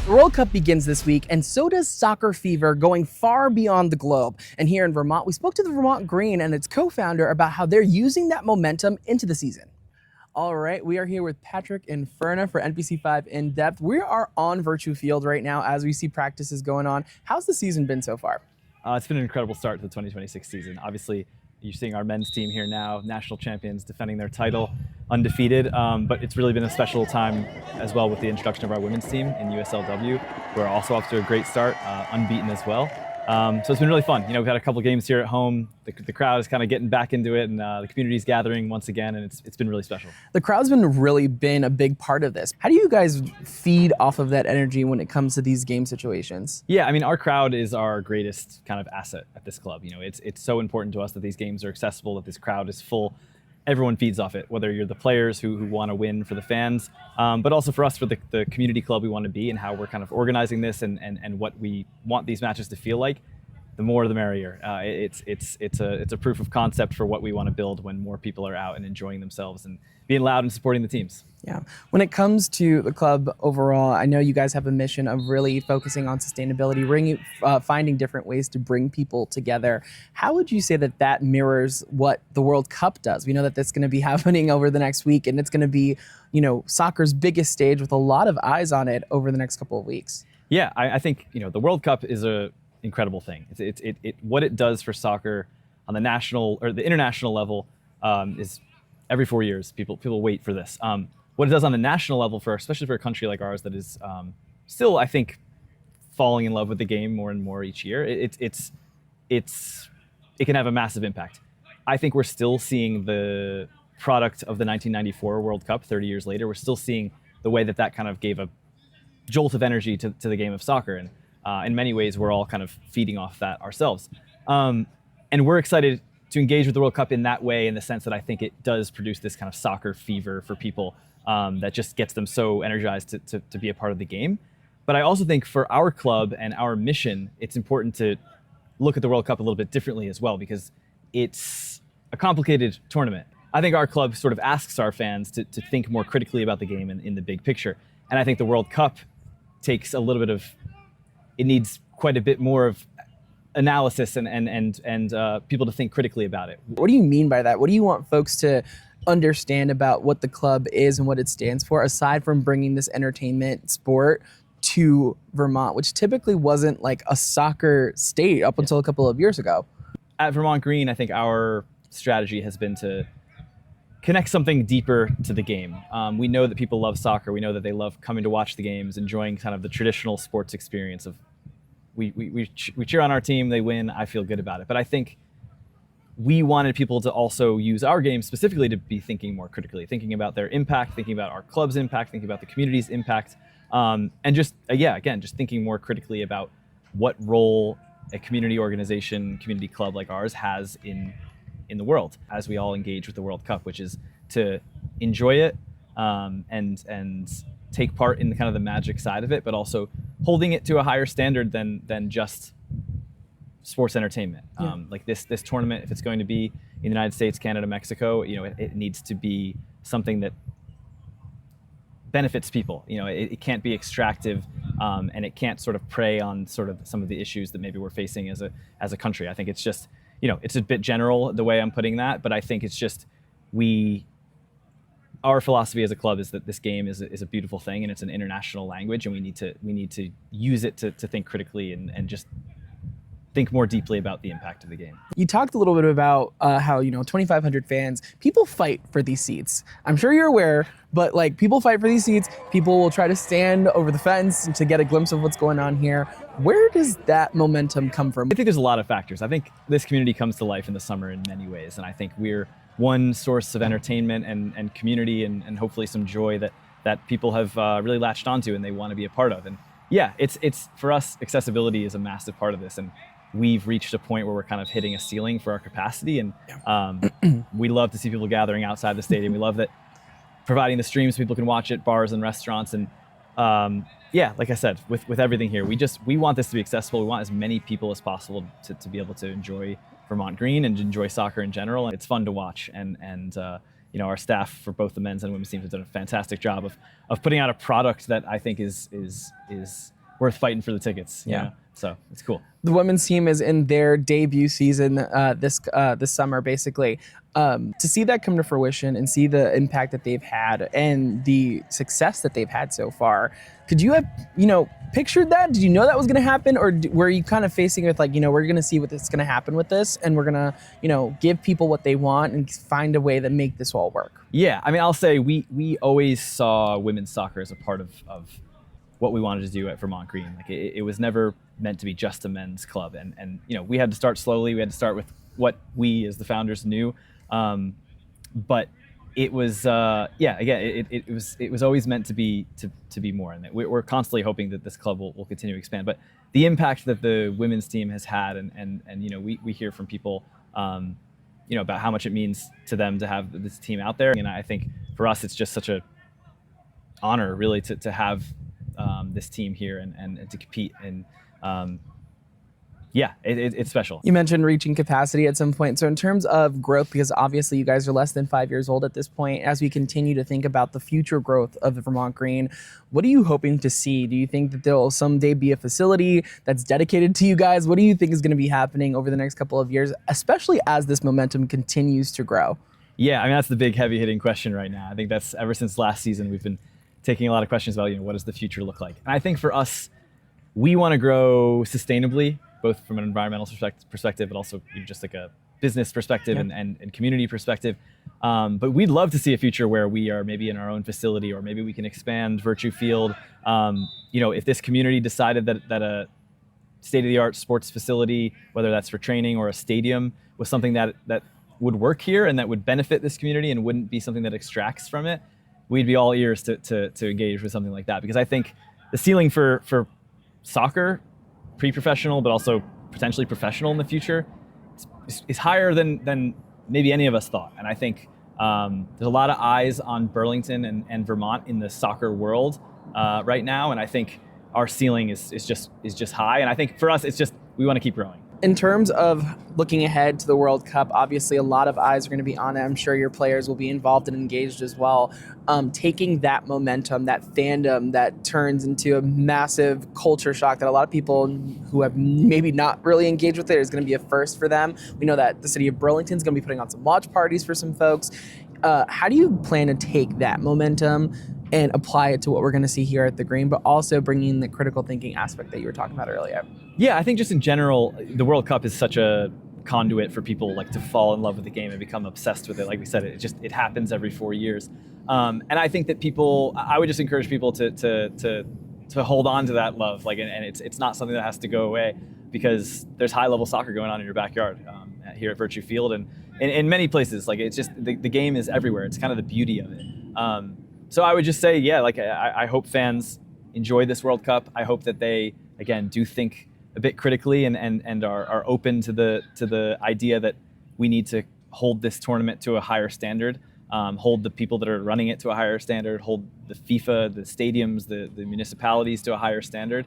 The World Cup begins this week, and so does soccer fever going far beyond the globe. And here in Vermont, we spoke to the Vermont Green and its co-founder about how they're using that momentum into the season. All right, we are here with Patrick and Ferna for NBC5 In Depth. We are on Virtue Field right now as we see practices going on. How's the season been so far? It's been an incredible start to the 2026 season. Obviously, you're seeing our men's team here now, national champions, defending their title, undefeated. But it's really been a special time as well with the introduction of our women's team in USLW, who are also off to a great start, unbeaten as well. So it's been really fun. You know, we've had a couple games here at home. The crowd is kind of getting back into it, and the community's gathering once again, and it's been really special. The crowd's really been a big part of this. How do you guys feed off of that energy when it comes to these game situations? Yeah, I mean, our crowd is our greatest kind of asset at this club. You know, it's so important to us that these games are accessible, that this crowd is full. Everyone feeds off it, whether you're the players who want to win for the fans, but also for us, for the community club we want to be and how we're kind of organizing this and what we want these matches to feel like. The more the merrier. It's a proof of concept for what we want to build when more people are out and enjoying themselves and being loud and supporting the teams. Yeah. When it comes to the club overall, I know you guys have a mission of really focusing on sustainability, finding different ways to bring people together. How would you say that that mirrors what the World Cup does? We know that that's going to be happening over the next week, and it's going to be, you know, soccer's biggest stage with a lot of eyes on it over the next couple of weeks. Yeah, I think, you know, the World Cup is a incredible thing. What it does for soccer on the national or the international level is every 4 years people wait for this. What it does on the national level, especially for a country like ours that is still, I think, falling in love with the game more and more each year, it can have a massive impact. I think we're still seeing the product of the 1994 World Cup 30 years later. We're still seeing the way that kind of gave a jolt of energy to the game of soccer, and in many ways, we're all kind of feeding off that ourselves. And we're excited to engage with the World Cup in that way, in the sense that I think it does produce this kind of soccer fever for people that just gets them so energized to be a part of the game. But I also think for our club and our mission, it's important to look at the World Cup a little bit differently as well, because it's a complicated tournament. I think our club sort of asks our fans to think more critically about the game in the big picture. And I think the World Cup takes a little bit of, it needs quite a bit more of analysis and people to think critically about it. What do you mean by that? What do you want folks to understand about what the club is and what it stands for, aside from bringing this entertainment sport to Vermont, which typically wasn't like a soccer state up until a couple of years ago? At Vermont Green, I think our strategy has been to connect something deeper to the game. We know that people love soccer. We know that they love coming to watch the games, enjoying kind of the traditional sports experience of we cheer on our team, they win, I feel good about it. But I think we wanted people to also use our game specifically to be thinking more critically, thinking about their impact, thinking about our club's impact, thinking about the community's impact, and just, again, just thinking more critically about what role a community organization, community club like ours has in the world as we all engage with the World Cup, which is to enjoy it and take part in the kind of the magic side of it, but also holding it to a higher standard than just sports entertainment. Yeah. Like this tournament, if it's going to be in the United States, Canada, Mexico, you know, it needs to be something that benefits people. You know, it can't be extractive, and it can't sort of prey on sort of some of the issues that maybe we're facing as a country. I think it's just, you know, it's a bit general the way I'm putting that, but I think it's just our philosophy as a club is that this game is a beautiful thing, and it's an international language, and we need to use it to think critically and just think more deeply about the impact of the game. You talked a little bit about how, you know, 2,500 fans, people fight for these seats. I'm sure you're aware, but like, people fight for these seats. People will try to stand over the fence to get a glimpse of what's going on here. Where does that momentum come from? I think there's a lot of factors. I think this community comes to life in the summer in many ways, and I think we're one source of entertainment and community and hopefully some joy that people have really latched onto and they want to be a part of. And yeah, it's for us, accessibility is a massive part of this, and we've reached a point where we're kind of hitting a ceiling for our capacity, and we love to see people gathering outside the stadium. We love that providing the streams so people can watch it, bars and restaurants, and yeah, like I said, with everything here, we want this to be accessible. We want as many people as possible to be able to enjoy Vermont Green and enjoy soccer in general. It's fun to watch, and you know, our staff for both the men's and women's teams have done a fantastic job of putting out a product that I think is worth fighting for the tickets. You Yeah. know? So it's cool. The women's team is in their debut season this summer, basically. To see that come to fruition and see the impact that they've had and the success that they've had so far, could you have, pictured that? Did you know that was going to happen, or were you kind of facing with like, we're going to see what's going to happen with this, and we're going to, give people what they want and find a way to make this all work? Yeah, I mean, I'll say we always saw women's soccer as a part of what we wanted to do at Vermont Green. Like it was never meant to be just a men's club, and we had to start slowly. We had to start with what we as the founders knew, but it was it was always meant to be more, and we're constantly hoping that this club will continue to expand. But the impact that the women's team has had, and we hear from people about how much it means to them to have this team out there, and I think for us it's just such a honor really to have this team here and to compete, and it's special. You mentioned reaching capacity at some point. So in terms of growth, because obviously you guys are less than 5 years old at this point, as we continue to think about the future growth of the Vermont Green, what are you hoping to see? Do you think that there will someday be a facility that's dedicated to you guys? What do you think is going to be happening over the next couple of years, especially as this momentum continues to grow? Yeah, I mean, that's the big heavy hitting question right now. I think that's ever since last season, we've been taking a lot of questions about, what does the future look like? And I think for us, we want to grow sustainably, both from an environmental perspective, but also just like a business perspective and community perspective. But we'd love to see a future where we are maybe in our own facility, or maybe we can expand Virtue Field. If this community decided that a state-of-the-art sports facility, whether that's for training or a stadium, was something that would work here and that would benefit this community and wouldn't be something that extracts from it, we'd be all ears to engage with something like that. Because I think the ceiling for soccer, pre-professional, but also potentially professional in the future, is higher than maybe any of us thought. And I think there's a lot of eyes on Burlington and Vermont in the soccer world right now. And I think our ceiling is just high. And I think for us, it's just, we want to keep growing. In terms of looking ahead to the World Cup, obviously a lot of eyes are going to be on it. I'm sure your players will be involved and engaged as well. Taking that momentum, that fandom that turns into a massive culture shock that a lot of people who have maybe not really engaged with it is going to be a first for them. We know that the city of Burlington is going to be putting on some watch parties for some folks. How do you plan to take that momentum and apply it to what we're going to see here at the Green, but also bringing the critical thinking aspect that you were talking about earlier? Yeah, I think just in general, the World Cup is such a conduit for people like to fall in love with the game and become obsessed with it. Like we said, it happens every 4 years. And I think that I would just encourage people to hold on to that love. Like, and it's not something that has to go away, because there's high level soccer going on in your backyard here at Virtue Field and in many places. Like, it's just, the game is everywhere. It's kind of the beauty of it. So I would just say, I hope fans enjoy this World Cup. I hope that they, again, do think a bit critically and are open to the idea that we need to hold this tournament to a higher standard, hold the people that are running it to a higher standard, hold the FIFA, the stadiums, the municipalities to a higher standard,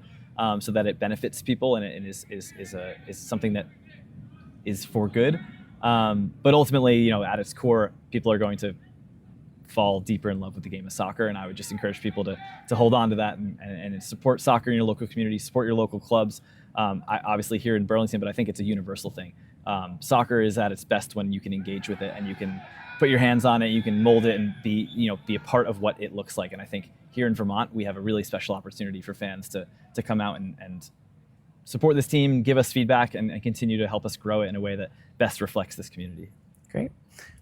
so that it benefits people and is something that is for good. But ultimately, at its core, people are going to fall deeper in love with the game of soccer, and I would just encourage people to hold on to that and support soccer in your local community, support your local clubs. Obviously here in Burlington, but I think it's a universal thing. Soccer is at its best when you can engage with it and you can put your hands on it, you can mold it and be a part of what it looks like. And I think here in Vermont, we have a really special opportunity for fans to come out and support this team, give us feedback, and continue to help us grow it in a way that best reflects this community. Great.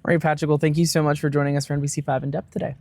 All right, Patrick, well, thank you so much for joining us for NBC5 In Depth today.